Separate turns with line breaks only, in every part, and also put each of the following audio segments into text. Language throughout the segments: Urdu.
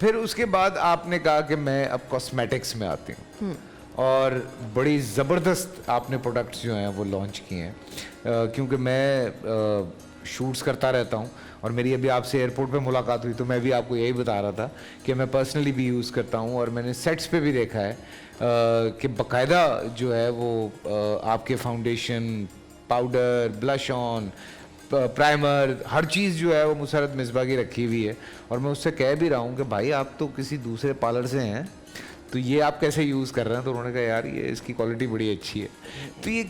پھر اس کے بعد آپ نے کہا کہ میں اب کاسمیٹکس میں آتی ہوں اور بڑی زبردست آپ نے پروڈکٹس جو ہیں وہ لانچ کیے ہیں کیونکہ میں شوٹس کرتا رہتا ہوں اور میری ابھی آپ سے ایئرپورٹ پہ ملاقات ہوئی تو میں بھی آپ کو یہی بتا رہا تھا کہ میں پرسنلی بھی یوز کرتا ہوں اور میں نے سیٹس پہ بھی دیکھا ہے کہ باقاعدہ جو ہے وہ آپ کے فاؤنڈیشن پاؤڈر بلش آن پرائمر ہر چیز جو ہے وہ مسرت مصباح کی رکھی ہوئی ہے اور میں اس سے کہہ بھی رہا ہوں کہ بھائی آپ تو کسی دوسرے پارلر سے ہیں تو یہ آپ کیسے یوز کر رہے ہیں. تو انہوں نے کہا یار یہ اس کی کوالٹی بڑی اچھی ہے. تو یہ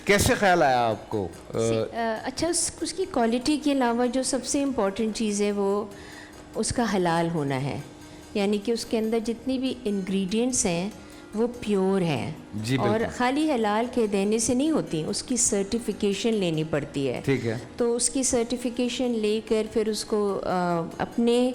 کیسے خیال آیا آپ کو؟
اچھا اس کی کوالٹی کے علاوہ جو سب سے امپورٹنٹ چیز ہے وہ اس کا حلال ہونا ہے, یعنی کہ اس کے اندر جتنی بھی انگریڈینٹس ہیں وہ پیور ہیں اور خالی حلال کے دینے سے نہیں ہوتی, اس کی سرٹیفیکیشن لینی پڑتی ہے.
ٹھیک ہے.
تو اس کی سرٹیفیکیشن لے کر پھر اس کو اپنے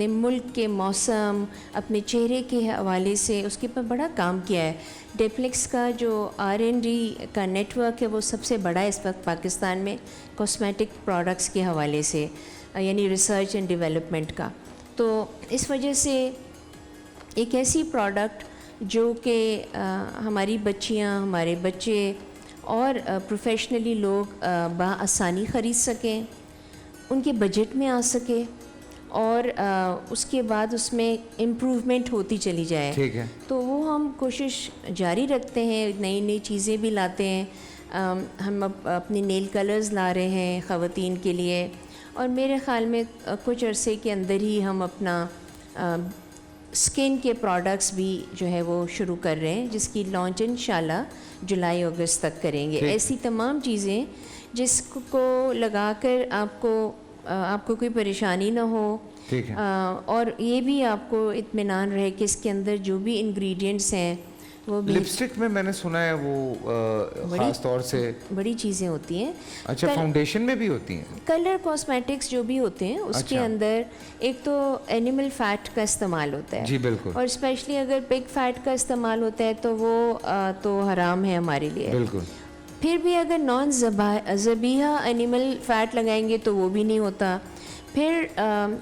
ملک کے موسم اپنے چہرے کے حوالے سے اس کے اوپر بڑا کام کیا ہے. ڈیپلیکس کا جو R&D کا نیٹ ورک ہے وہ سب سے بڑا ہے اس وقت پاکستان میں کاسمیٹک پروڈکٹس کے حوالے سے, یعنی ریسرچ اینڈ ڈیولپمنٹ کا. تو اس وجہ سے ایک ایسی پروڈکٹ جو کہ ہماری بچیاں ہمارے بچے اور پروفیشنلی لوگ بآسانی خرید سکیں, ان کے بجٹ میں آ سکے اور اس کے بعد اس میں امپروومنٹ ہوتی چلی جائے.
ٹھیک ہے.
تو وہ ہم کوشش جاری رکھتے ہیں, نئی نئی چیزیں بھی لاتے ہیں. ہم اپنی نیل کلرز لا رہے ہیں خواتین کے لیے اور میرے خیال میں کچھ عرصے کے اندر ہی ہم اپنا اسکن کے پروڈکٹس بھی جو ہے وہ شروع کر رہے ہیں جس کی لانچ انشاءاللہ جولائی اگست تک کریں گے. ایسی تمام چیزیں جس کو لگا کر آپ کو کوئی پریشانی نہ ہو اور یہ بھی آپ کو اطمینان رہے کہ اس کے اندر جو بھی انگریڈینٹس ہیں وہ بھی.
لپسٹک میں نے سنا ہے وہ خاص طور سے
بڑی چیزیں ہوتی ہیں.
اچھا فاؤنڈیشن میں بھی ہوتی ہیں.
کلر کاسمیٹکس جو بھی ہوتے ہیں اس کے اندر ایک تو اینیمل فیٹ کا استعمال ہوتا ہے.
جی بالکل.
اور اسپیشلی اگر پگ فیٹ کا استعمال ہوتا ہے تو وہ تو حرام ہے ہمارے لیے.
بالکل.
پھر بھی اگر نان ذبیحہ اینیمل فیٹ لگائیں گے تو وہ بھی نہیں ہوتا. پھر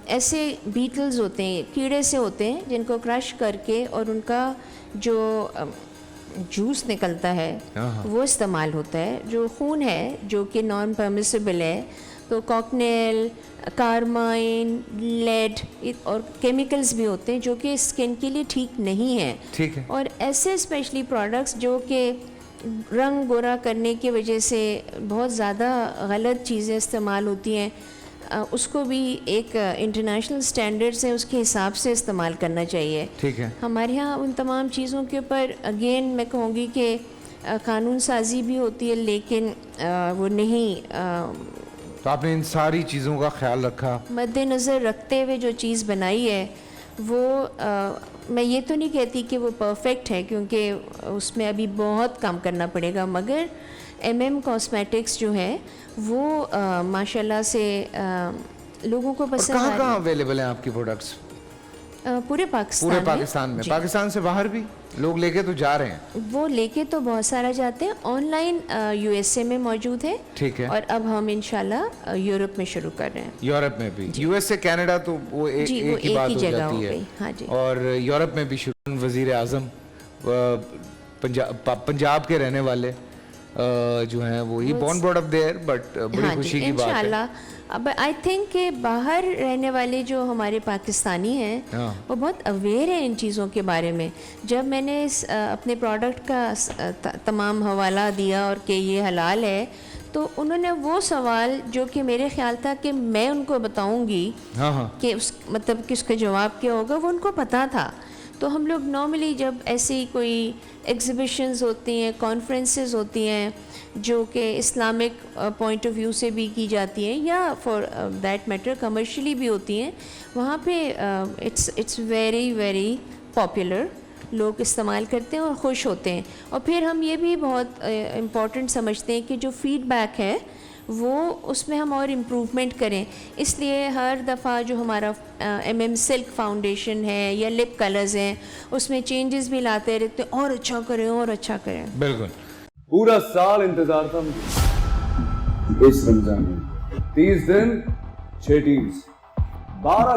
ایسے بیٹلز ہوتے ہیں, کیڑے سے ہوتے ہیں جن کو کرش کر کے اور ان کا جو جوس نکلتا ہے وہ استعمال ہوتا ہے. جو خون ہے جو کہ نان پرمیسیبل ہے تو کاکنیل کارمائن لیڈ اور کیمیکلز بھی ہوتے ہیں جو کہ اسکن کے لیے ٹھیک نہیں ہیں.
ٹھیک ہے.
اور ایسے اسپیشلی پروڈکٹس جو کہ رنگ گورا کرنے کی وجہ سے بہت زیادہ غلط چیزیں استعمال ہوتی ہیں, اس کو بھی ایک انٹرنیشنل سٹینڈرڈز ہیں اس کے حساب سے استعمال کرنا چاہیے.
ٹھیک ہے.
ہمارے یہاں ان تمام چیزوں کے اوپر اگین میں کہوں گی کہ قانون سازی بھی ہوتی ہے لیکن وہ نہیں.
تو آپ نے ان ساری چیزوں کا خیال رکھا,
مد نظر رکھتے ہوئے جو چیز بنائی ہے وہ میں یہ تو نہیں کہتی کہ وہ پرفیکٹ ہے کیونکہ اس میں ابھی بہت کام کرنا پڑے گا, مگر کاسمیٹکس جو ہے وہ ماشاءاللہ سے لوگوں کو پسند.
کہاں کہاں اویلیبل ہیں آپ کی پروڈکٹس؟
پورے پاکستان
میں. پاکستان سے باہر بھی لوگ لے کے تو جا رہے ہیں. وہ
لے کے تو بہت سارا جاتے ہیں. آن لائن USA میں موجود ہے.
ٹھیک ہے.
اور اب ہم انشاءاللہ یورپ میں شروع کر رہے ہیں.
یورپ میں بھی USA کینیڈا تو وہ ایک ہی بات ہو جاتی ہے.
ہاں جی.
اور یورپ میں بھی شروع. وزیر اعظم پنجاب کے رہنے والے جو ہیں وہ ہی born brought up there, but بڑی خوشی کی بات ہے
انشاءاللہ. اب آئی تھنک کہ باہر رہنے والے جو ہمارے پاکستانی ہیں وہ بہت اویئر ہیں ان چیزوں کے بارے میں. جب میں نے اپنے پروڈکٹ کا تمام حوالہ دیا اور کہ یہ حلال ہے تو انہوں نے وہ سوال جو کہ میرے خیال تھا کہ میں ان کو بتاؤں گی کہ مطلب کہ اس کا جواب کیا ہوگا, وہ ان کو پتہ تھا. تو ہم لوگ نارملی جب ایسی کوئی ایگزیبیشنز ہوتی ہیں کانفرنسز ہوتی ہیں جو کہ اسلامک پوائنٹ آف ویو سے بھی کی جاتی ہیں یا فار دیٹ میٹر کمرشلی بھی ہوتی ہیں, وہاں پہ اٹس ویری ویری پاپولر, لوگ استعمال کرتے ہیں اور خوش ہوتے ہیں. اور پھر ہم یہ بھی بہت امپورٹنٹ سمجھتے ہیں کہ جو فیڈ بیک ہے وہ اس میں ہم اور امپروومنٹ کریں. اس لیے ہر دفعہ جو ہمارا سلک فاؤنڈیشن ہے یا لپ کلرز ہیں اس میں چینجز بھی لاتے رہتے ہیں, اور اچھا کریں اور اچھا کریں.
بالکل.
پورا سال انتظار تھا اس رمضان میں 30 دن 6 ٹیمز 12